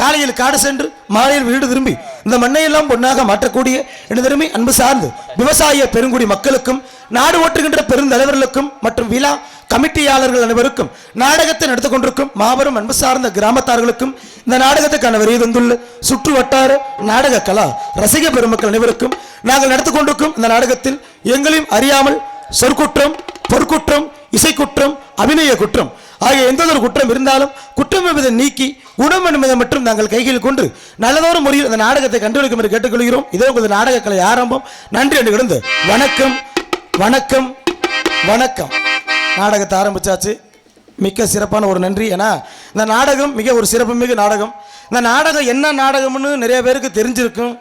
காலையில் காடு சென்று மாலையில் வீடு திரும்பி இந்த மண்ணையெல்லாம் பொன்னாக மாற்றக்கூடிய எனதருமை அன்பு சார்ந்து விவசாய பெருங்குடி மக்களுக்கும் நாடு ஓட்டுகின்ற பெருந்தலைவர்களுக்கும் மற்றும் விழா கமிட்டியாளர்கள் அனைவருக்கும் நாடகத்தை நடத்தி கொண்டிருக்கும் மாபெரும் அன்பு சார்ந்த கிராமத்தார்களுக்கும் இந்த நாடகத்துக்கான வரி தந்துள்ள சுற்று வட்டார நாடக கலா ரசிக பெருமக்கள் அனைவருக்கும் நாங்கள் நடத்தி கொண்டிருக்கும் இந்த நாடகத்தில் எங்களையும் அறியாமல் சொற்குற்றம் பொற்குற்றம் இசைக்குற்றம் அபிநய குற்றம் ஆகிய எந்த ஒரு குற்றம் இருந்தாலும் குற்றம் என்பதை நீக்கி குணம் என்பதை மட்டும் நாங்கள் கைகளில் கொண்டு நல்லதொரு முறையில் இந்த நாடகத்தை கண்டுபிடிக்கும் என்று கேட்டுக்கொள்கிறோம். இதே உங்கள் நாடக கலை ஆரம்பம். நன்றி என்று கிடந்து வணக்கம் வணக்கம் வணக்கம். நாடகத்தை ஆரம்பிச்சாச்சு. மிக்க சிறப்பான ஒரு நன்றி. ஏன்னா இந்த நாடகம் மிக ஒரு சிறப்புமிகு நாடகம். இந்த நாடகம் என்ன நாடகம்னு நிறைய பேருக்கு தெரிஞ்சிருக்கும்,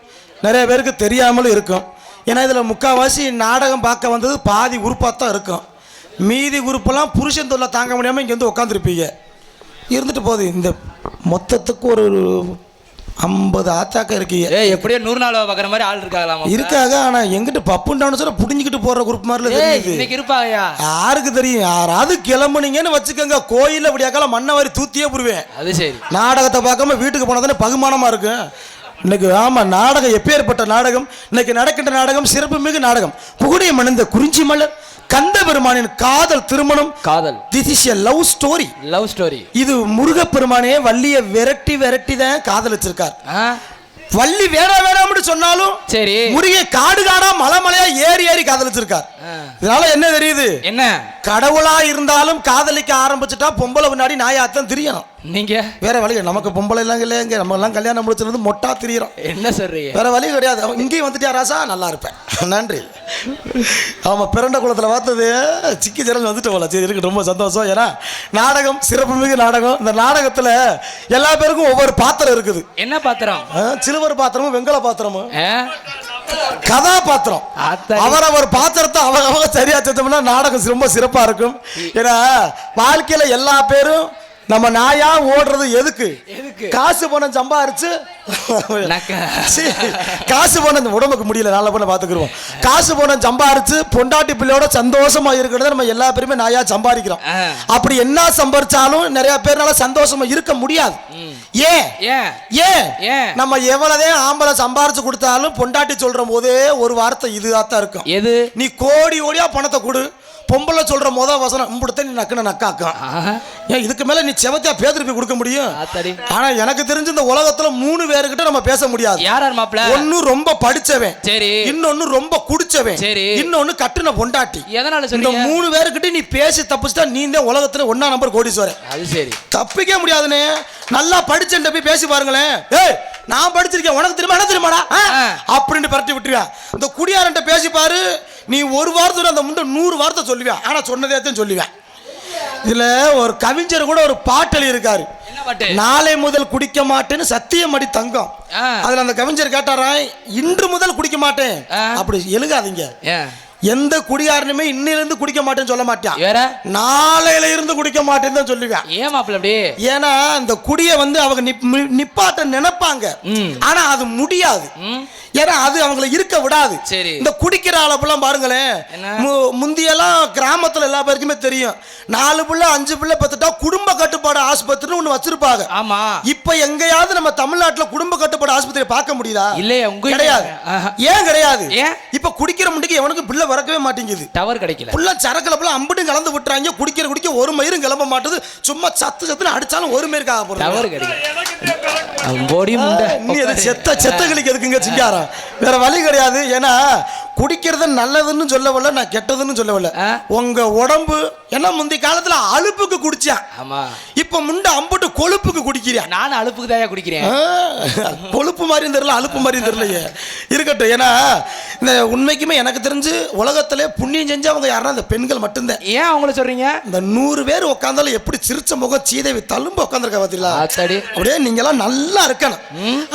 நிறைய பேருக்கு தெரியாமலும் இருக்கும். ஏன்னா இதில் முக்கால்வாசி நாடகம் பார்க்க வந்தது பாதி உறுப்பாக தான் இருக்கும். மீதி உறுப்பெல்லாம் புருஷன் தொல்லை தாங்க முடியாமல் இங்கே வந்து உட்காந்துருப்பீங்க. இருந்துட்டு போகுது. இந்த மொத்தத்துக்கு ஒரு 50 ஆத்தாக்க இருக்கீங்க. எப்படியோ 100 நாள் பார்க்குற மாதிரி ஆள் இருக்காங்களா? இருக்காங்க. ஆனால் எங்கிட்ட பப்புண்டானு சொல்ல புடிஞ்சிக்கிட்டு போகிற குரூப் மாதிரில இன்னைக்கு இருப்பாங்கயா. யாருக்கு தெரியும்? யாராவது கிளம்புனீங்கன்னு வச்சுக்கோங்க, கோயிலில் அப்படியாக்கால மண்ணை வாரி தூத்தியே புடுவேன். அது சரி. நாடகத்தை பார்க்காம வீட்டுக்கு போனால் தானே பகுமானமாக இருக்கும். இன்னைக்கு ஆமாம், நாடகம் எப்பேற்பட்ட நாடகம். இன்னைக்கு நடக்கின்ற நாடகம் சிறப்பு மிகு நாடகம். புகுடைய மணந்த குறிஞ்சி மலர் கந்த பெருமானின் காதல் திருமணம். காதல். This is a love story. Love story. இது முருகப்பெருமானே வள்ளியை விரட்டி தான் காதலிச்சிருக்கார். வள்ளி வேணாம்னு சொன்னாலும் சரி, முருகை காடு காடா மலை மலையா ஏறி காதலிச்சிருக்கார். இதனால என்ன தெரியுது? என்ன கடவுளா இருந்தாலும் காதலிக்க ஆரம்பிச்சுட்டா பொம்பளை முன்னாடி நாயாத்தான் தெரியணும். நீங்க வேற வழி. நமக்கு பொம்பளை எல்லாம் இல்லைங்க, நம்ம எல்லாம் கல்யாணம் முடிச்சிருந்து மொட்டா திரியிறோம். என்ன சொல்றீங்க? வேற வழி கிடையாது. இங்கேயும் வந்துட்டியா ராசா? நல்லா இருப்பேன். நன்றி. ஆமா, பிறண்ட குளத்துல பார்த்தது சிக்கி ஜெரல் வந்துட்டு போல. சரி இருக்கு, ரொம்ப சந்தோஷம். ஏன்னா நாடகம் சிறப்புமிகு நாடகம். இந்த நாடகத்துல எல்லா பேருக்கும் ஒவ்வொரு பாத்திரம் இருக்குது. என்ன பாத்திரம்? சிலுவர் பாத்திரமும் வெங்கல பாத்திரமும் கதாபாத்திரம். அவரவர் பாத்திரத்தை அவங்க சரியா செஞ்சோம்னா நாடகம் ரொம்ப சிறப்பா இருக்கும். ஏன்னா வாழ்க்கையில எல்லா பேரும் நம்ம நாயா ஓடுறது எதுக்கு? காசு பணம் சம்பாரிச்சு, காசு பணம் உடம்புக்கு முடியல, நல்ல பண்ண பாத்துக்கிறோம். காசு பணம் சம்பாரிச்சு பொண்டாட்டி பிள்ளையோட சந்தோஷமா இருக்கிறத நம்ம எல்லா பேருமே நாயா சம்பாதிக்கிறோம். அப்படி என்ன சம்பாரிச்சாலும் நிறைய பேர்னால சந்தோஷமா இருக்க முடியாது. ஏன் நம்ம எவ்வளவே ஆம்பளை சம்பாரிச்சு கொடுத்தாலும் பொண்டாட்டி சொல்ற போதே ஒரு வார்த்தை இதுதான் இருக்கும். எது? நீ கோடி கோடியா பணத்தை கொடு, பொம்பளை சொல்ற முதல் வசனம் இப்படித்தான் நீ நக்குன நக்காக்கா. ஏன் இதுக்கு மேல நீ செவத்தியா பேதிருப்பி கொடுக்க முடியும்? ஆனா எனக்கு தெரிஞ்சு இந்த உலகத்துல 3 பேருக்கிட்ட நம்ம பேச முடியாது. யார் மாப்ள? ஒன்னு ரொம்ப படிச்சவன், சரி, இன்னொன்னு ரொம்ப குடிச்சவன், சரி, இன்னொன்னு கட்டுன பொண்டாட்டி. எதனால சொல்றீங்க? இந்த 3 பேருக்கிட்ட நீ பேசி தப்பிச்சிட்டா நீ தான் உலகத்துல 1ஆம் நம்பர் கோடீஸ்வரன். அது சரி, தப்பிக்க முடியாதுன்னு. நல்லா படிச்சேன் போய் பேசி பாருங்களேன். ஏய் நான் படிச்சிருக்கேன், உனக்கு தெரியுமா என்ன தெரியுமாடா அப்படின்னு பரட்டி விட்டுருவேன். இந்த குடியாரன்ட்ட பேசி பாரு, நீ ஒரு வார்த்தை அந்த முண்டை 100 வார்த்தை சொல்லுவேன். ஆனா சொன்னதே தான் சொல்லுவேன். இதுல ஒரு கவிஞர் கூட ஒரு பாட்டு எழுதியிருக்காரு. நாளை முதல் குடிக்க மாட்டேன்னு சத்தியம் அடி தங்கம். அதுல அந்த கவிஞர் கேட்டாரா, இன்று முதல் குடிக்க மாட்டேன் அப்படி எழுகாதீங்க. எந்த குடியாரனுமே இன்னிலிருந்து குடிக்க மாட்டேன்னு சொல்ல மாட்டான், நாளையில இருந்து குடிக்க மாட்டேன்னு தான் சொல்லுவேன். ஏன் மாப்ள அப்படி? ஏன்னா அந்த குடிய அவங்க நிப்பாட்ட நினைப்பாங்க, ஆனா அது முடியாது. ஏன்னா அது அவங்களை இருக்க விடாது. இந்த குடிக்கிற அளவுலாம் பாருங்களேன். முந்தியெல்லாம் கிராமத்துல எல்லா பேருக்குமே தெரியும், 4 பிள்ளை 5 பிள்ளை பெத்துட்டா குடும்ப கட்டுப்பாடு ஆஸ்பத்திரி ஒண்ணு வச்சிருப்பாங்க. ஆமா, இப்ப எங்கயாவது நம்ம தமிழ்நாட்டுல குடும்ப கட்டுப்பாடு ஆஸ்பத்திரி பார்க்க முடியுதா? இல்லையா? கிடையாது. ஏன் கிடையாது? இப்ப குடிக்கிற முண்டிக்கு எவனுக்கு பிள்ளை வரக்கவே மாட்டேங்குது. டவர் கிடைக்கல. புள்ள சரக்குல புள்ள அம்புட்டும் கலந்து விட்டுறாங்க. குடிக்க ஒரு மயிரும் கிளம்ப மாட்டுது. சும்மா சத்துன்னு அடிச்சாலும் ஒரு மயிருக்காக போறது. டவர் கிடைக்கல. செத்த கிளிக்கு எதுக்குங்க சிங்காரம்? வேற வழி கிடையாது. ஏன்னா குடிக்கிறது நல்லதுன்னு சொல்லவில்லை, நான் கெட்டதுன்னு சொல்லவில்லை. உங்க உடம்பு என்ன முந்தைய காலத்துல அலுப்புக்கு குடிச்சான், இப்ப முண்டை அம்புட்டு கொழுப்புக்கு குடிக்கிறேன். நானும் அலுப்புக்கு தான் குடிக்கிறேன். கொழுப்பு மாதிரியும் தெரியல, அலுப்பு மாதிரியும் தெரியலையே. இருக்கட்டும். ஏன்னா இந்த உண்மைக்குமே எனக்கு தெரிஞ்சு உலகத்திலே புண்ணியம் செஞ்சவங்க யாருன்னா இந்த பெண்கள் மட்டும்தான். ஏன் அவங்கள சொல்றீங்க? இந்த 100 பேர் உட்காந்தாலும் எப்படி சிரிச்ச முகம் சீதேவி தழும்பு உட்காந்துருக்கா பாத்தீங்களா? அப்படியே நீங்க எல்லாம் நல்லா இருக்கணும்.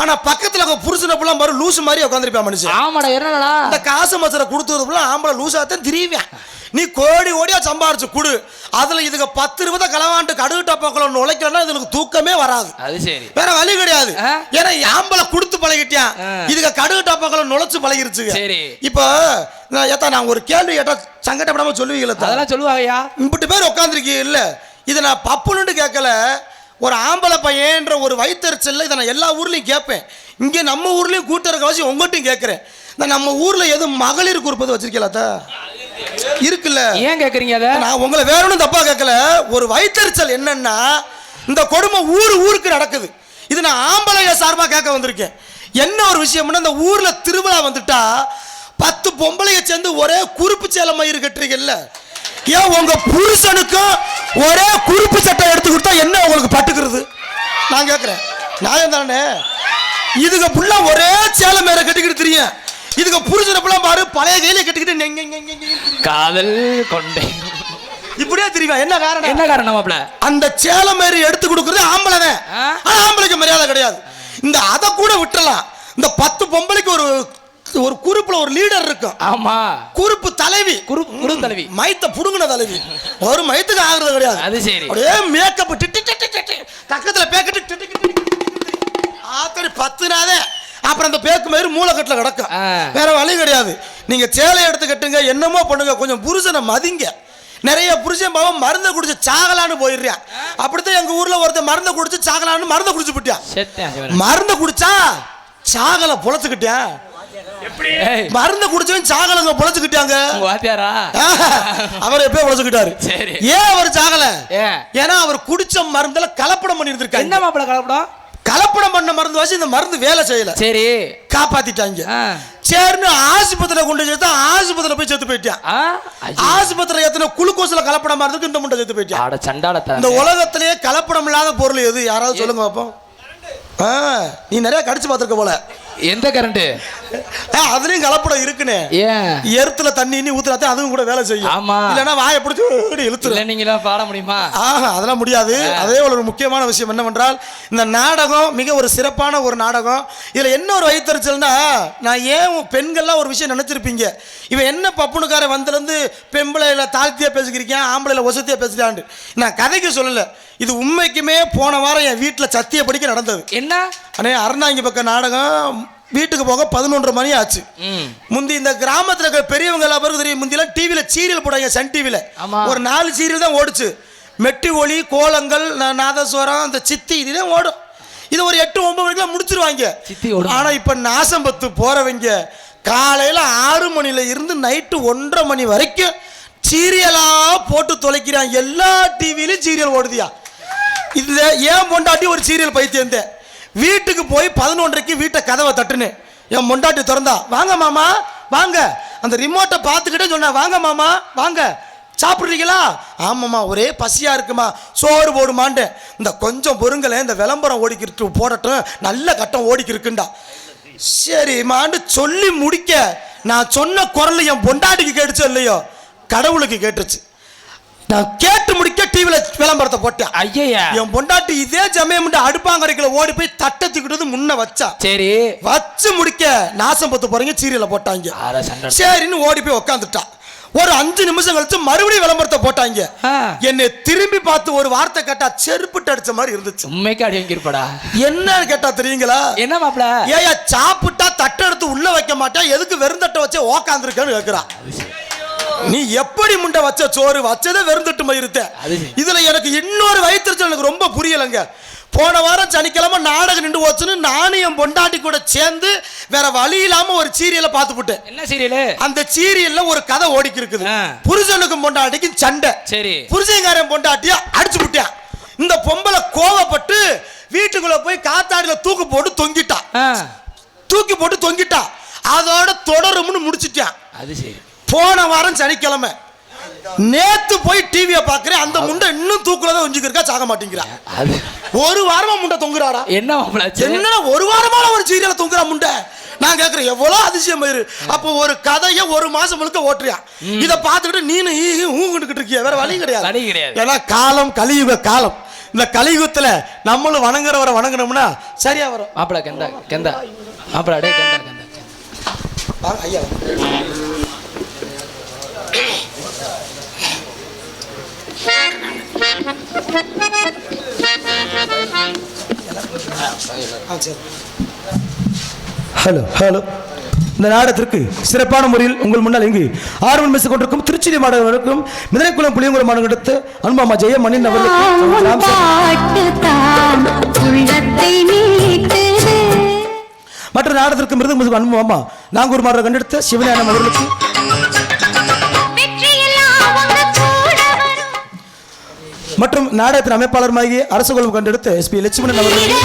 ஆனா பக்கத்துல புருஷனை புள்ள மாதிரி லூசு மாதிரி உட்காந்துருப்பா மனுஷன். ஆமாடா, என்னடா இந்த காசு மச்சரை கொடுத்தது ஆம்பளை லூசாத்தான் திரிவேன். நீ கோடி கோடியா சம்பாரிச்சு குடு, அதுல இதுக்கு 10 ரூபாய் களவாண்டு கடுகு டப்பாக்கள் உழைக்கலன்னா இதுக்கு தூக்கமே வராது. அது சரி, வேற வழி கிடையாது. ஏன்னா ஆம்பளை கொடுத்து பழகிட்டேன், இதுக்கு கடுகு டப்பாக்களை நுழைச்சு பழகிருச்சு. இப்போ நான் ஒரு கேள்வி கேட்டா சங்கடப்படாம சொல்லுவீங்களா? அதெல்லாம் சொல்லுவாங்கயா. இப்படி பேர் உட்காந்துருக்கீங்க இல்ல, இதை நான் பப்புன்னு கேட்கல. ஒரு ஆம்பளை பையன்ற ஒரு வயிற்றுச்சல்ல இதை நான் எல்லா ஊர்லேயும் கேட்பேன். இங்கே நம்ம ஊர்லேயும் கூட்டுறக்க அவசியம் உங்கள்கிட்டையும் கேட்குறேன். நம்ம ஊரில் எதுவும் மகளிர் குறிப்பது வச்சிருக்கலாத்தா இருக்குல்ல? ஏன் கேட்குறீங்க அதை? நான் உங்களை வேற ஒன்றும் தப்பாக கேட்கல. ஒரு வயிற்றுச்சல் என்னன்னா இந்த கொடுமை ஊருக்கு நடக்குது. இது நான் ஆம்பளைய சார்பாக கேட்க வந்திருக்கேன். என்ன ஒரு விஷயம்னா இந்த ஊரில் திருவிழா வந்துட்டா 10 பொம்பளைய சேர்ந்து ஒரே குறுப்பு சேலை மயிறு கட்டுறீங்கல்ல, ஏன் உங்க புருஷனுக்கும் ஒரே குறுப்பு சட்டை எடுத்து கொடுத்தா என்ன உங்களுக்கு பட்டுக்கிறது? நான் கேட்குறேன், நியாயம் தானே? இதுக்கு புள்ள ஒரே சேலை மேல கட்டிக்கிட்டு தெரியும், இதுக்கு புருஷனை புள்ள பாரு பழைய கையில கட்டிக்கிட்டு காதல் கொண்டே இப்படியே தெரியும். என்ன காரணம்? என்ன காரணம்? அந்த சேலை மேரி எடுத்து கொடுக்கறது ஆம்பளை தான். ஆனா ஆம்பளைக்கு மரியாதை கிடையாது. இந்த அதை கூட விட்டுலாம். இந்த 10 பொம்பளைக்கு ஒரு குறுப்புல ஒரு லீடர் இருக்கும். ஆமா, குறுப்பு தலைவி, குறு தலைவி, மைத்த புடுங்கின தலைவி. ஒரு மைத்துக்கு ஆகுறது கிடையாது. அது சரி. அப்படியே மேக்கப் பக்கத்துல பேக்கெட்டு ஆத்தடி 10 நாதே. அப்புறம் அந்த பேக்கு மாதிரி மூளைக்கட்டில் கிடக்கும். வேற வழி கிடையாது. நீங்க சேலை எடுத்து கட்டுங்க, என்னமோ பண்ணுங்க, கொஞ்சம் புருஷனை மதிங்க. நிறைய புருஷன் பாவம் மருந்தை குடிச்சு சாகலான்னு போயிடுறான். அப்படித்தான் எங்க ஊர்ல ஒருத்தர் மருந்தை குடிச்சு சாகலான்னு மருந்தை குடிச்சு போட்டியான். மருந்தை குடிச்சா சாகலை பொழைச்சுக்கிட்டேன். மருந்து குடிச்சவன் சாகலங்க பொழைச்சுக்கிட்டாங்க. அவர் எப்பயே பொழைச்சுக்கிட்டாரு. ஏன் அவர் சாகல? ஏன்னா அவர் குடிச்ச மருந்துல கலப்படம் பண்ணி இருந்திருக்காங்க. என்ன மாப்பிள கலப்படம்? கலப்படம் பண்ண மருந்து வச்சு இந்த மருந்து வேலை செய்யல. சரி, காப்பாத்திட்டாங்க. சரின்னு ஆஸ்பத்திரியில கொண்டு சேர்த்தா ஆஸ்பத்திரியில போய் செத்து போயிட்டான். ஆஸ்பத்திரியில எத்தனை குளுக்கோஸ்ல கலப்படமா இருக்கு, இந்த முண்டை செத்து போயிட்டான். இந்த உலகத்திலேயே கலப்படம் இல்லாத பொருள் எது? யாராவது சொல்லுங்க பாப்போம். நீ நிறைய கடிச்சு பார்த்திருக்க போல. எந்த கரண்ட்? அதுலயும் கலப்படம் இருக்குனே. எருத்துல தண்ணி நீ ஊத்துறாதே அதுவும் கூட வேலை செய்யும். ஆமா, இல்லனா வாயை பிடிச்சு இழுத்துற. நீங்களா பாட முடியுமா? அதெல்லாம் முடியாது. அதே ஒரு முக்கியமான விஷயம் என்னவென்றால் இந்த நாடகம் மிக ஒரு சிறப்பான ஒரு நாடகம். இதுல என்ன ஒரு வைத்தறிச்சல்னா, நான் ஏன் பெண்கள்லாம் ஒரு விஷயம் நினைச்சிருப்பீங்க, இவன் என்ன பப்புனுக்கார வந்திருந்து பெம்பளையில தாழ்த்தியா பேசிக்கிறீங்க, ஆம்பளையில ஒசத்தியா பேசுறான்னு. நான் கதைக்கு சொல்லல, இது உண்மைக்குமே போன வாரம் என் வீட்டில் சத்தியப்படிக்க நடந்தது. என்ன அண்ணே, அருணாங்கி பக்கம் நாடகம் வீட்டுக்கு போக 11:30 மணி ஆச்சு. முந்தி இந்த கிராமத்தில் இருக்கிற பெரியவங்க எல்லா பேருக்கும் தெரியும், முந்தியெல்லாம் டிவியில் சீரியல் போட்டாங்க. சன் டிவியில் ஒரு 4 சீரியல் தான் ஓடுச்சு. மெட்டி ஒளி, கோலங்கள், நாதஸ்வரம், இந்த சித்தி, இதுதான் ஓடும். இது ஒரு 8-9 மணிக்கெல்லாம் முடிச்சிருவாங்க. ஆனால் இப்போ நாசம்பத்து போறவங்க காலையில் 6 மணில இருந்து நைட்டு 1:30 மணி வரைக்கும் சீரியலா போட்டு தொலைக்கிறான். எல்லா டிவிலையும் சீரியல் ஓடுதியா. இதுல ஏன் பொண்டாட்டி ஒரு சீரியல் பைத்தியம். வீட்டுக்கு போய் 11:30க்கு வீட்டை கதவை தட்டுனேன். என் பொண்டாட்டி திறந்தா, வாங்க மாமா வாங்க. அந்த ரிமோட்டை பார்த்துக்கிட்டே சொன்னா, வாங்க மாமா வாங்க, சாப்பிட்றீங்களா? ஆமாம்மா, ஒரே பசியா இருக்குமா, சோறு போடுமான்ட்டு. இந்த கொஞ்சம் பொருங்கலை, இந்த விளம்பரம் ஓடிக்கிட்டு போடட்டும், நல்ல கட்டம் ஓடிக்கிருக்குண்டா. சரிம்மான்னு சொல்லி முடிக்க நான் சொன்ன குரல் என் பொண்டாட்டிக்கு கேட்டுச்சோ இல்லையோ, கடவுளுக்கு கேட்டுச்சு. நான் கேட்டு முடிக்க டிவில விளம்பரத்தை போட்டேன். ஐயா, என் பொண்டாட்டி இதே சமயம் அடுப்பாங்கரைக்குள்ள ஓடி போய் தட்டத்துக்கிட்டு முன்ன வச்சா. சரி, வச்சு முடிக்க நாசம் பத்து போறீங்க சீரியல போட்டாங்க. சரின்னு ஓடி போய் உட்காந்துட்டா. ஒரு 5 நிமிஷம் கழிச்சு மறுபடியும் விளம்பரத்தை போட்டாங்க. என்னை திரும்பி பார்த்து ஒரு வார்த்தை கேட்டா செருப்புட்டு அடிச்ச மாதிரி இருந்துச்சு. உண்மைக்கு அடி வாங்கிருப்படா. என்னன்னு கேட்டா தெரியுங்களா? என்ன மாப்ள? ஏயா சாப்பிட்டா தட்டை எடுத்து உள்ள வைக்க மாட்டா, எதுக்கு வெறும் தட்டை வச்சு உக்காந்துருக்கன்னு கேட்கிறா. நீ எப்படி முண்டை வச்ச சோறு வச்சதே வெறுந்துட்டு மயிருத்த. இதுல எனக்கு இன்னொரு வயிற்றுச்சல் எனக்கு ரொம்ப புரியலைங்க. போன வாரம் சனிக்கிழமை நாடகம் நின்று போச்சுன்னு நானும் என் பொண்டாட்டி கூட சேர்ந்து வேற வழி இல்லாம ஒரு சீரியலை பார்த்து போட்டேன். என்ன சீரியல்? அந்த சீரியல்ல ஒரு கதை ஓடிக்கு இருக்குது. புருஷனுக்கும் பொண்டாட்டிக்கும் சண்டை. சரி, புருஷன்காரன் பொண்டாட்டியா அடிச்சு விட்டான். இந்த பொம்பளை கோவப்பட்டு வீட்டுக்குள்ள போய் காத்தாடியில தூக்கி போட்டு தொங்கிட்டா. அதோட தொடரும்னு முடிச்சுட்டான். அது சரி. போன வாரம் சனிக்கிழமை நேத்து போய் டிவியை பாக்குறேன், அந்த முண்டை இன்னும் தூக்குலதான் ஒஞ்சிக்கிறா, சாக மாட்டேங்கிறா. ஒரு வாரமா முண்டை தொங்குறாரா? என்ன என்ன ஒரு வாரமா ஒரு சீரியல தொங்குறா முண்டை? நான் கேட்கிறேன், எவ்வளவு அதிசயம் பயிரு. அப்போ ஒரு கதையை 1 மாசம் முழுக்க ஓட்டுறியா. இதை பார்த்துக்கிட்டு நீனு ஊங்கிட்டு இருக்கிய, வேற வழி கிடையாது. ஏன்னா காலம் கலியுக காலம். இந்த கலியுகத்துல நம்மளும் வணங்குறவரை வணங்கணும்னா சரியா வரும். மாப்பிள கெந்தா கெந்தா மாப்பிள அடே கெந்தா கெந்தா ஐயா. ஹலோ ஹலோ இந்த நாடகத்திற்கு சிறப்பான முறையில் உங்கள் முன்னால் இங்கு ஆர்வம் பேசிக் கொண்டிருக்கும் திருச்சி மாணவர்களுக்கும் மிதனைக்குளம் புளியங்குளம் மாணவர்கள் எடுத்து அன்பாமா ஜெயமணின் அவர்களுக்கும் மற்ற நாடகத்திற்கு மிருது அன்பு நாங்கூர் மாணவர்கள் கண்டெடுத்த சிவஞானம் அவர்களுக்கு மற்றும் நாடகத்தின் அமைப்பாளருமாகி அரசு கொள்கை கண்டெடுத்த SP லட்சுமணன் அவர்களுக்கு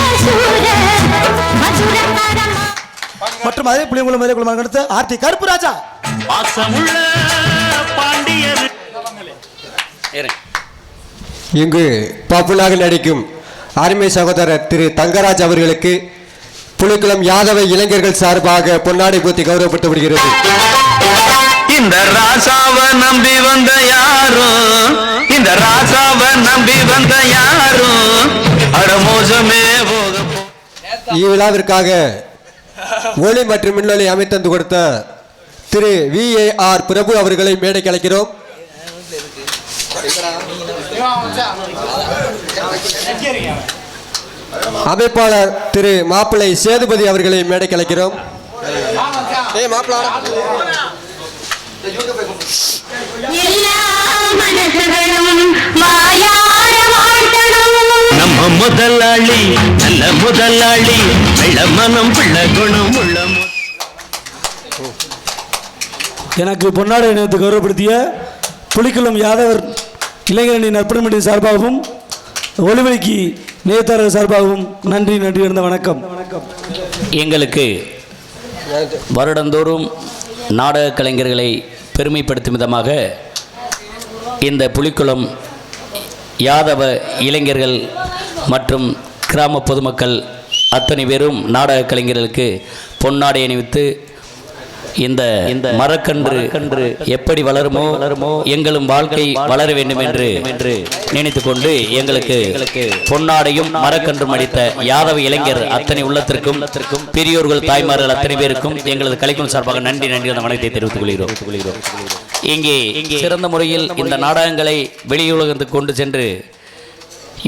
மற்றும் அதே புளியங்குளம் மதுரைக்குளம் கண்டெடுத்த RT கருப்பு ராஜா இங்கு பாப்புலாக நடிக்கும் அருமை சகோதரர் திரு தங்கராஜ் அவர்களுக்கு புலிக்குளம் யாதவ இளைஞர்கள் சார்பாக பொன்னாடை பூத்தி கௌரவப்பட்டு விடுகிறது. இந்த ராசாவை நம்பி வந்த யாரும் இந்த ராசாவை நம்பி வந்த யாரும் அடமோசமே போக இவ்விழாவிற்காக ஒளி மற்றும் மின்னொலி அமைத்தந்து கொடுத்த திரு VAR பிரபு அவர்களை மேடைக்கு அழைக்கிறோம். அமைப்பாளர் திரு மாப்பிள்ளை சேதுபதி அவர்களை மேடைக்கு அழைக்கிறோம். நம்ம முதலாளி நல்ல முதலாளி வெள்ள மனம் பிள்ளை குணம் உள்ள எனக்கு பொன்னாடை இணையத்தை கௌரவப்படுத்திய புலிக்குளம் யாதவர் இளைஞரணி நற்பணிமன்ற சார்பாகவும் ஒளிவெளிக்கு நேதாரர் சார்பாகவும் நன்றி இருந்த வணக்கம். எங்களுக்கு வருடந்தோறும் நாடக கலைஞர்களை பெருமைப்படுத்தும் விதமாக இந்த புலிக்குளம் யாதவ இளைஞர்கள் மற்றும் கிராம பொதுமக்கள் அத்தனை பேரும் நாடக கலைஞர்களுக்கு பொன்னாடை அணிவித்து இந்த மரக்கன்று எப்படி வளருமோ எங்களும் வாழ்க்கை வளர வேண்டும் என்று நினைத்துக் கொண்டு எங்களுக்கு பொன்னாடையும் மரக்கன்றும் அளித்த யாதவ இளைஞர் அத்தனை உள்ளத்திற்கும் பெரியோர்கள் தாய்மார்கள் அத்தனை பேருக்கும் எங்களது கலைக்குழு சார்பாக நன்றி அந்த வணக்கத்தை தெரிவித்துக் கொள்கிறோம். இங்கே சிறந்த முறையில் இந்த நாடகங்களை வெளியுலகத்துக்கு கொண்டு சென்று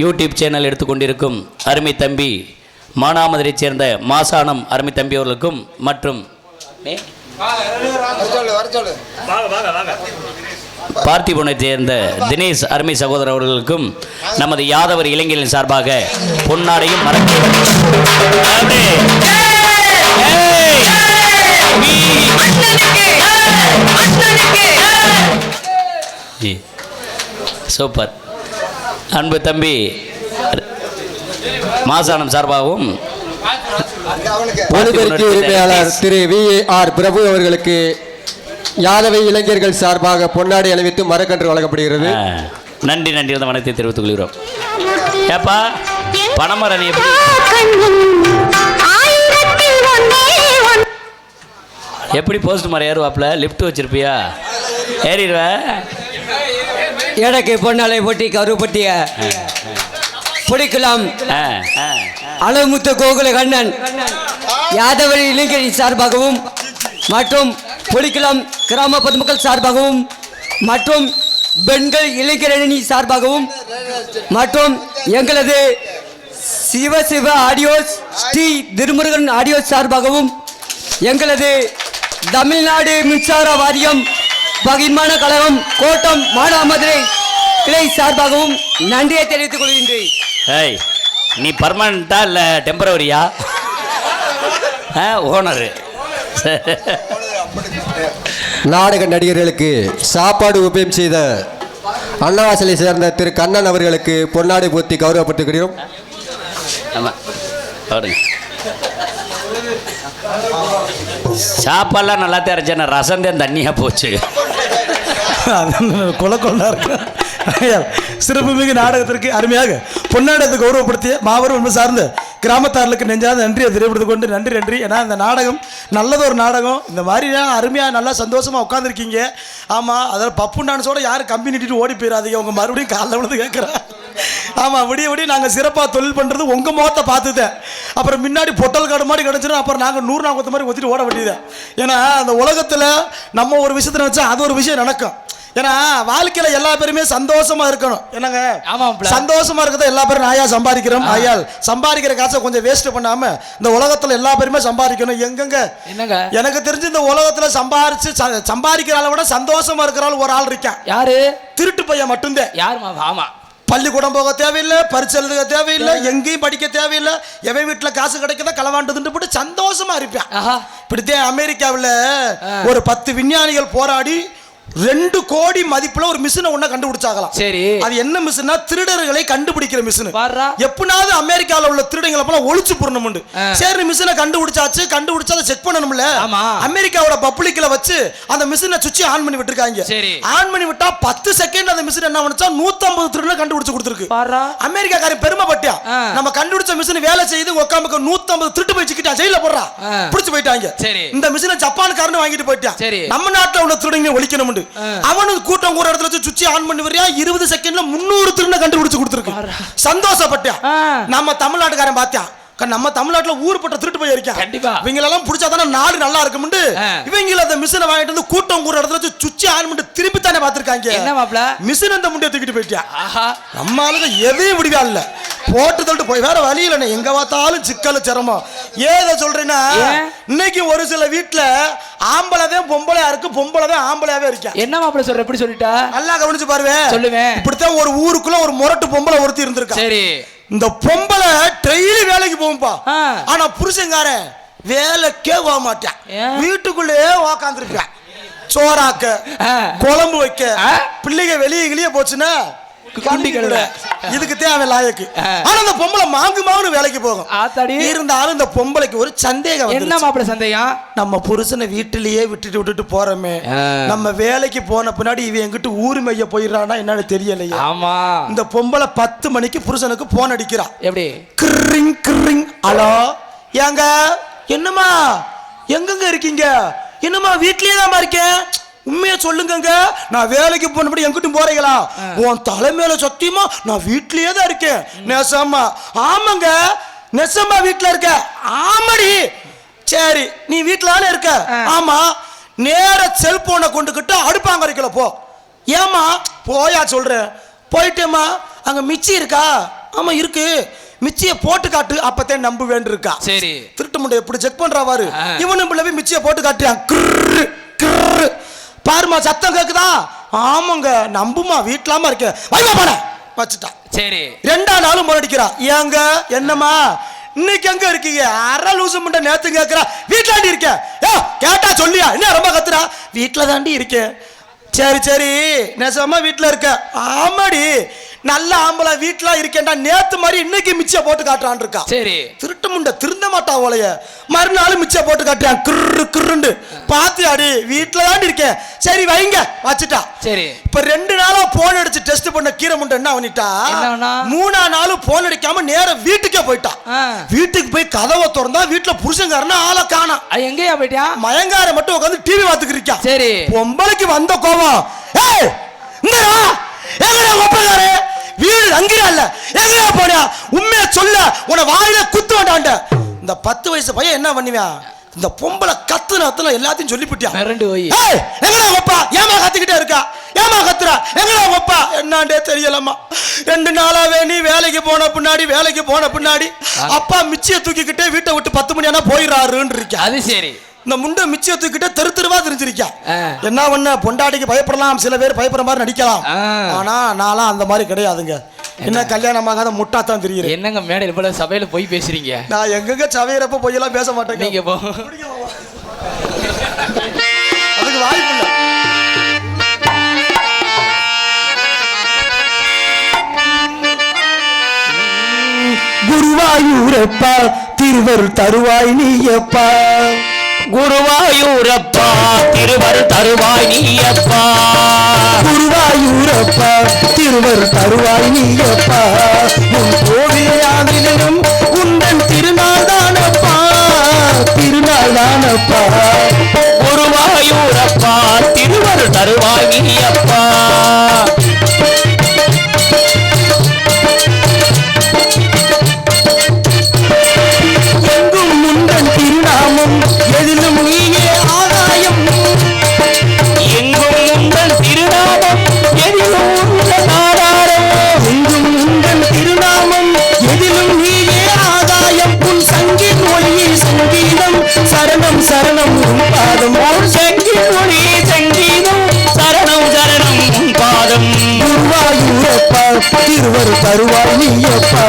யூடியூப் சேனல் எடுத்துக்கொண்டிருக்கும் அருமை தம்பி மானாமதுரையைச் சேர்ந்த மாசானம் அருமை தம்பி அவர்களுக்கும் மற்றும் பார்த்திபுரத்தைச் சேர்ந்த தினேஷ் அருமை சகோதரர் அவர்களுக்கும் நமது யாதவர் இளைஞர்களின் சார்பாக பொன்னாடையும் சூப்பர் அன்பு தம்பி மாசானம் சார்பாகவும் ஒலிபெருக்கி உரிமையாளர் திரு VAR பிரபு அவர்களுக்கு யாதவ இளைஞர்கள் சார்பாக பொன்னாடை அணிவித்து மரக்கன்று வழங்கப்படுகிறது. நன்றி அந்த வணக்கத்தை தெரிவித்துக் கொள்கிறோம். ஏப்பா பணமரணி எப்படி போஸ்ட் மரம் ஏறுவாப்ல லிஃப்ட் வச்சிருப்பியா ஏறிடுவ எனக்கு பொன்னாலை போட்டி கருப்பட்டிய புலிக்குளம் அளமுத்து கோகுல கண்ணன் யாதவரி இளைஞரின் சார்பாகவும் மற்றும் புலிக்குளம் கிராம பொதுமக்கள் சார்பாகவும் மற்றும் பெண்கள் இளைஞரணி சார்பாகவும் மற்றும் எங்களது சிவ ஆடியோஸ் ஸ்ரீ திருமுருகன் ஆடியோஸ் சார்பாகவும் எங்களது தமிழ்நாடு மின்சார வாரியம் பகிர்மான கழகம் கோட்டம் மானாமதுரை கிளை சார்பாகவும் நன்றியை தெரிவித்துக் கொள்கின்றேன். நீ பர்மனண்டா இல்ல டெம்பரவரியா? ஓனரு. நாடக நடிகர்களுக்கு சாப்பாடு உபயம் செய்த அன்னவாசலை சேர்ந்த திரு கண்ணன் அவர்களுக்கு பொன்னாடை பூத்தி கௌரவப்படுத்துகிறோம். சாப்பாடுலாம் நல்லா தெரிஞ்சேன், ரசம் தான் தண்ணியா போச்சு. கொள்ள இருக்கு. சிறப்புமிகு நாடகத்திற்கு அருமையாக பொன்னாடத்தை கௌரவப்படுத்திய மாபெரும் சார்ந்த கிராமத்தார்களுக்கு நெஞ்சாத நன்றியை தெரியப்படுத்திக் கொண்டு நன்றி. ஏன்னா இந்த நாடகம் நல்லதொரு நாடகம். இந்த மாதிரி அருமையாக நல்லா சந்தோஷமாக உட்காந்துருக்கீங்க. ஆமாம், அதில் பப்பு டான்ஸோட யாரும் கம்பி நீட்டிட்டு ஓடி போயிடாதீங்க. உங்கள் மறுபடியும் காலைல விழுந்து கேட்குறேன். ஆமாம், விடிய நாங்கள் சிறப்பாக தொழில் பண்ணுறது உங்கள் முகத்தை பார்த்துதேன். அப்புறம் முன்னாடி பொட்டல் காடு மாதிரி கிடச்சிடும். அப்புறம் நாங்கள் 100 நாற்பது மாதிரி ஒத்திட்டு ஓட வேண்டியது. ஏன்னா அந்த உலகத்தில் நம்ம ஒரு விஷயத்தை நினச்சா அது ஒரு விஷயம் நடக்கும். ஏன்னா வாழ்க்கையில எல்லா பேருமே சந்தோஷமா இருக்கணும். என்னங்க ஆமாம்ல. சந்தோஷமா இருக்கிறத எல்லா பேரும் நாயா சம்பாதிக்கிறோம். ஐயால் சம்பாதிக்கிற காசை கொஞ்சம் வேஸ்ட் பண்ணாம இந்த உலகத்துல எல்லா பேருமே சம்பாதிக்கணும். எங்கங்க என்னங்க எனக்கு தெரிஞ்சு இந்த உலகத்துல சம்பாதிக்கிற ஆளை விட சந்தோஷமா இருக்கிற ஆள் ஒரு ஆள் இருக்கான். யாரு? திருட்டு பையன் மட்டும்தான். யாருமா? ஆமா, பள்ளிக்கூடம் போக தேவையில்லை, பரிசு எழுதுக தேவையில்லை, எங்கேயும் படிக்க தேவையில்லை, எவன் வீட்டுல காசு கிடைக்கத களவாண்டு போட்டு சந்தோஷமா இருப்பான். இப்படித்தான் அமெரிக்காவில் ஒரு 10 விஞ்ஞானிகள் போராடி 2 கோடி மதிப்புல ஒரு மிஷினை ஒண்ண கண்டுபிடிச்சாங்களாம். சரி, அது என்ன மிஷினா? திருடர்களை கண்டுபிடிக்கிற மிஷின். எப்பனாவது அமெரிக்கால உள்ள திருடங்களை போல ஒளிச்சு போடணும். சரி, மிஷினை கண்டுபிடிச்சாச்சு. கண்டுபிடிச்சா அதை செக் பண்ணணும்ல. அமெரிக்காவோட பப்ளிக்ல வச்சு அந்த மிஷினை சுவிட்ச் ஆன் பண்ணி விட்டுருக்காங்க. ஆன் பண்ணி விட்டா 10 செகண்ட் அந்த மிஷின் என்ன பண்ணுச்சா 150 திருடனை கண்டுபிடிச்சு கொடுத்துருக்கு. அமெரிக்காக்காரன் பெருமைப்பட்டியா, நம்ம கண்டுபிடிச்ச மிஷின் வேலை செய்து உட்காந்துக்கு 150 திருட்டு போய் சிக்கிட்டா ஜெயில போடுறா. பிடிச்சு போயிட்டாங்க. இந்த மிஷினை ஜப்பான்காரன் வாங்கிட்டு போயிட்டான். நம்ம நாட்டுல உள்ள திருடங்களை ஒழிக்கணும். அவனுக்கு கூட்டம் கூற இடத்துல வச்சு சுவிட்ச் ஆன் பண்ணி வரியா 20 செகண்ட்ல 300 திருடனை கண்டுபிடிச்சு கொடுத்துருக்கு. சந்தோஷப்பட்டான். நம்ம தமிழ்நாட்டுக்காரன் பார்த்தான், நம்ம தமிழ்நாட்டுல ஊர்பட்ட திருட்டு போய் இருக்கேன். கண்டிப்பா இவங்களெல்லாம் பிடிச்சாதானே நாடு நல்லா இருக்கும்னு இவங்கள அந்த மிஷினை வாங்கிட்டு வந்து கூட்டம் கூற இடத்துல வச்சு சுவிட்ச் ஆன் பண்ணி திருப்பி தானே பார்த்திருக்காங்க. என்ன மாப்ள? மிஷின் அந்த முண்டியை தூக்கிட்டு போயிட்டான். நம்ம ஆளுங்க எதையும் விடுவா இல்ல, போட்டு தள்ளிட்டு போய் வேற வழி இல்ல. எங்க பார்த்தாலும் சிக்கல் சிரமம். ஏத சொல்றேன்னா, இன்னைக்கு ஒரு சில வீட்டுல ஆம்பளதான் பொம்பளையா இருக்கு, பொம்பளைதான் ஆம்பளையாவே இருக்கா. என்ன மாப்ள சொல்ற? எப்படி சொல்லிட்டா? நல்லா கவனிச்சு பாருவே. சொல்லுவேன். இப்படித்தான் ஒரு ஊருக்குள்ள ஒரு முரட்டு பொம்பளை ஒருத்தி இருந்திருக்கா. சரி, இந்த பொம்பளை டெய்லி வேலைக்கு போகும்பா. ஆனா புருஷங்காரன் வேலைக்கே போக மாட்டான். வீட்டுக்குள்ளேயே உக்காந்துருப்பான். சோறாக்க, குழம்பு வைக்க, பிள்ளைங்க வெளியே போச்சுன்னா இதுக்கு தேவை லாயக்கு. ஆனா இந்த பொம்பளை மாங்கு வேலைக்கு போகும். இருந்தாலும் இந்த பொம்பளைக்கு ஒரு சந்தேகம். என்ன மாப்பிள சந்தேகம்? நம்ம புருஷனை வீட்டிலேயே விட்டுட்டு போறோமே, நம்ம வேலைக்கு போன பின்னாடி இவன் எங்கிட்ட ஊரு மைய போயிடறானா என்னன்னு தெரியலையா. ஆமா, இந்த பொம்பளை 10 மணிக்கு புருஷனுக்கு போன் அடிக்கிறா. எப்படி? கிரிங் கிரிங். ஹலோ, ஏங்க என்னம்மா எங்கங்க இருக்கீங்க? என்னம்மா வீட்லயே தான் இருக்கேன். உண்மையா சொல்லுங்க, நான் வேலைக்கு போனபடி எங்கிட்டும் போறீங்களா? உன் தலைமையில சத்தியமா நான் வீட்லயே தான் இருக்கேன். நெசமா? ஆமாங்க, நெசமா வீட்டுல இருக்க. ஆமாடி. சரி, நீ வீட்டுல இருக்க? ஆமா. நேர செல்போனை கொண்டுகிட்டு அடுப்பாங்கரைக்கல போ. ஏமா? போயா சொல்றேன். போயிட்டேமா. அங்க மிச்சி இருக்கா? ஆமா இருக்கு. மிச்சிய போட்டு காட்டு, அப்பத்தே நம்ப வேண்டு இருக்கா. சரி, திருட்டு முண்டை எப்படி செக் பண்றாவாரு. இவனும் பிள்ளை மிச்சிய போட்டு காட்டுறான். பாருமா சத்தம் கேக்குதா? ஆமாங்க. நம்புமா, வீட்லாம இருக்க. வைமா போன வச்சுட்டா. சரி, 2ஆம் நாளும் போன் அடிக்கிறா. ஏங்க என்னம்மா இன்னைக்கு எங்க இருக்கீங்க? அரை லூசு முண்டை நேத்து கேக்குறா. வீட்டுலாண்டி இருக்க. கேட்டா சொல்லியா? என்ன ரொம்ப கத்துறா? வீட்டுல தாண்டி இருக்கேன். சரி, நெசமா வீட்டுல இருக்க? ஆமாடி. நல்ல ஆம்பளை வீட்டுல இருக்கேன்டா. நேத்து மாதிரி இன்னைக்கு மிச்ச போட்டு காட்டுறான் இருக்கா. சரி, திருட்டு முண்டை திருந்த மாட்டா ஓலைய. மறுநாள் மிச்ச போட்டு காட்டுறான். கிருண்டு பாத்தியாடி? வீட்டுல தான் இருக்கேன். சரி வைங்க, வச்சுட்டா. சரி, இப்ப 2 நாளா போன் அடிச்சு டெஸ்ட் பண்ண கீரை முண்டை என்ன பண்ணிட்டா, 3ஆம் நாள் போன் அடிக்காம நேர வீட்டுக்கே போயிட்டா. வீட்டுக்கு போய் கதவை திறந்தா வீட்டுல புருஷங்காரன ஆளை காணோம். எங்கேயா போயிட்டா? மயங்கார மட்டும் உட்காந்து டிவி பார்த்துக்கிறிக்கா. சரி, பொம்பளைக்கு வந்த கோவம். வீடு அங்கிரல்ல எங்கயா போறியா? உண்மையா சொல்ல, உன வாயில குத்து வேண்டாண்ட. இந்த 10 வயசு பையன் என்ன பண்ணுவான்? இந்த பொம்பளை கத்துன எல்லாத்தையும் சொல்லிவிட்டியா. எங்கடா ஒப்பா? ஏமா கத்துக்கிட்டே இருக்கா? ஏமா கத்துறா? எங்கடா ஒப்பா? என்னாண்டே தெரியலம்மா. 2 நாளாவே நீ வேலைக்கு போன பின்னாடி அப்பா மிச்சிய தூக்கிக்கிட்டே வீட்டை விட்டு 10 மணி ஆனா போயிடுறாருன்னு இருக்கா. அது சரி, இந்த முண்டை மிச்சிய தூக்கிட்ட தெருவா தெரிஞ்சிருக்கா. என்ன பண்ண, பொண்டாட்டிக்கு பயப்படலாம், சில பேர் பயப்படுற மாதிரி நடிக்கலாம். ஆனா நான்லாம் அந்த மாதிரி கிடையாதுங்க. என்ன கல்யாணமாகாத முட்டா தான் தெரியுது. என்னங்க மேடையில் போல சபையில போய் பேசுறீங்க? நான் எங்கங்க சபையிறப்ப போயெல்லாம் பேச மாட்டேங்க. நீங்க போ, அதுக்கு வாய்ப்பு இல்லை. குருவாயூரப்பா திருவருள் தருவாய் நீயப்பா. குருவாயூரப்பா திருவருள் தருவாய் நீயப்பா. குருவாயூரப்பா திருவருள் தருவாய் நீயப்பா. உன் கோவிலாவிலும் உந்தன் திருநாள் தானப்பா. குருவாயூரப்பா திருவருள் தருவாய் நீயப்பா. எங்கும் முந்தன் திருநாமம், எதிலும் நீயே ஆதாயம். எங்கும் முந்தன் திருநாமம், சரணம் சரணம் உன் பாதம் சங்கீதம் சங்கீதம் சரணம் சரணம் உன் பாதம் குருவாயூரப்பா திருவரு தருவாய் நீயப்பா